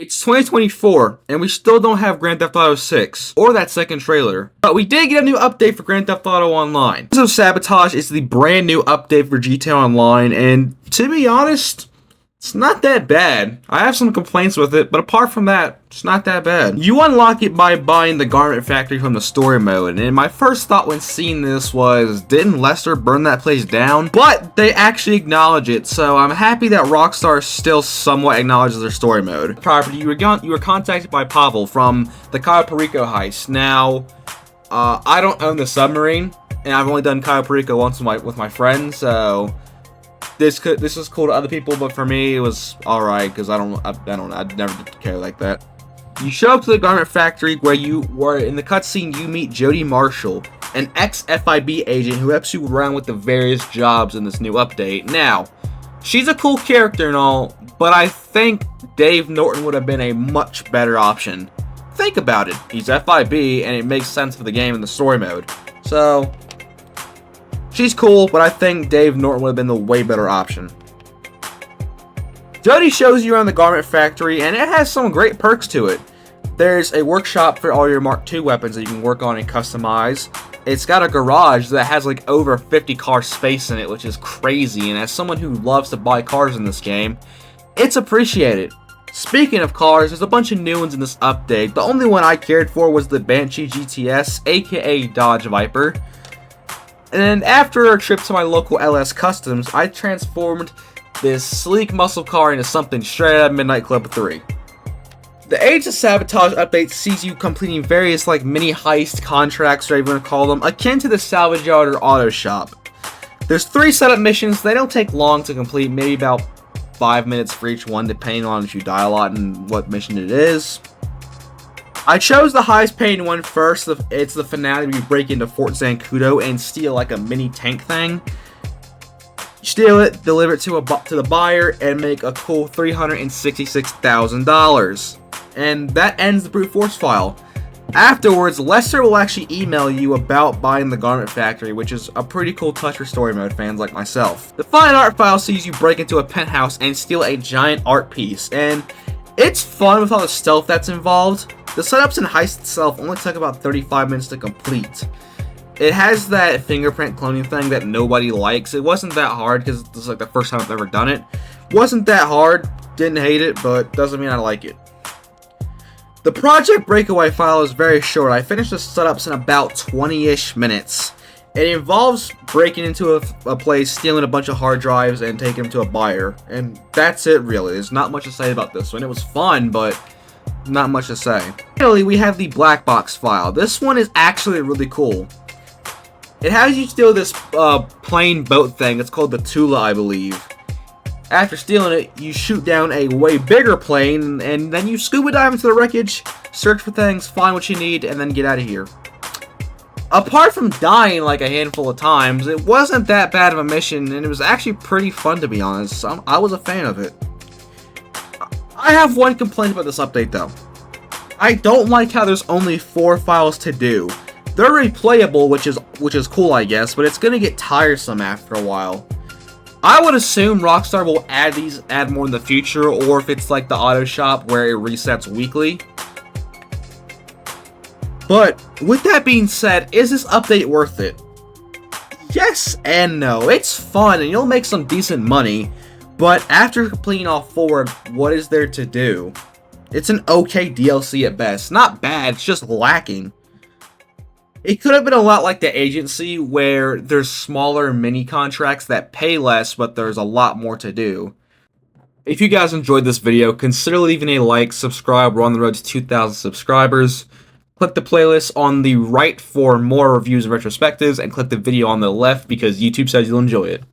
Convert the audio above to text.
It's 2024, and we still don't have Grand Theft Auto 6, or that second trailer. But we did get a new update for Grand Theft Auto Online. So Sabotage is the brand new update for GTA Online, and to be honest, it's not that bad. I have some complaints with it, but apart from that, it's not that bad. You unlock it by buying the Garment Factory from the story mode, and my first thought when seeing this was, didn't Lester burn that place down? But they actually acknowledge it, so I'm happy that Rockstar still somewhat acknowledges their story mode. Property, you were contacted by Pavel from the Cayo Perico heist. Now, I don't own the submarine, and I've only done Cayo Perico once with my friends, so this is cool to other people, but for me it was alright because I never did care like that. You show up to the Garment Factory where in the cutscene you meet Jody Marshall, an ex-FIB agent who helps you around with the various jobs in this new update. Now, she's a cool character and all, but I think Dave Norton would have been a much better option. Think about it. He's FIB and it makes sense for the game in the story mode. So she's cool, but I think Dave Norton would have been the way better option. Jody shows you around the Garment Factory, and it has some great perks to it. There's a workshop for all your Mark II weapons that you can work on and customize. It's got a garage that has like over 50 car space in it, which is crazy, and as someone who loves to buy cars in this game, it's appreciated. Speaking of cars, there's a bunch of new ones in this update. The only one I cared for was the Banshee GTS, aka Dodge Viper. And after a trip to my local LS Customs, I transformed this sleek muscle car into something straight out of Midnight Club 3. The Age of Sabotage update sees you completing various mini heist contracts, whatever you want to call them, akin to the salvage yard or auto shop. There's 3 setup missions. They don't take long to complete, maybe about 5 minutes for each one, depending on if you die a lot and what mission it is. I chose the highest paying one first. It's the finale where you break into Fort Zancudo and steal a mini tank thing. Steal it, deliver it to the buyer, and make a cool $366,000. And that ends the brute force file. Afterwards, Lester will actually email you about buying the Garment Factory, which is a pretty cool touch for story mode fans like myself. The fine art file sees you break into a penthouse and steal a giant art piece, and it's fun with all the stealth that's involved. The setups and heist itself only took about 35 minutes to complete. It has that fingerprint cloning thing that nobody likes. It wasn't that hard because this is the first time I've ever done it. Wasn't that hard, didn't hate it, but doesn't mean I like it. The Project Breakaway file is very short. I finished the setups in about 20-ish minutes. It involves breaking into a place, stealing a bunch of hard drives, and taking them to a buyer. And that's it really. There's not much to say about this one. It was fun, but not much to say. Finally, we have the Black Box file. This one is actually really cool. It has you steal this plane boat thing. It's called the Tula, I believe. After stealing it, you shoot down a way bigger plane, and then you scuba dive into the wreckage, search for things, find what you need, and then get out of here. Apart from dying a handful of times, it wasn't that bad of a mission, and it was actually pretty fun, to be honest. I was a fan of it. I have one complaint about this update, though. I don't like how there's only 4 files to do. They're replayable, which is cool, I guess, but it's gonna get tiresome after a while. I would assume Rockstar will add more in the future, or if it's like the auto shop where it resets weekly. But with that being said, is this update worth it? Yes and no. It's fun and you'll make some decent money, but after completing all 4, what is there to do? It's an okay DLC at best. Not bad, it's just lacking. It could have been a lot like the Agency, where there's smaller mini contracts that pay less, but there's a lot more to do. If you guys enjoyed this video, consider leaving a like, subscribe. We're on the road to 2,000 subscribers. Click the playlist on the right for more reviews and retrospectives, and click the video on the left because YouTube says you'll enjoy it.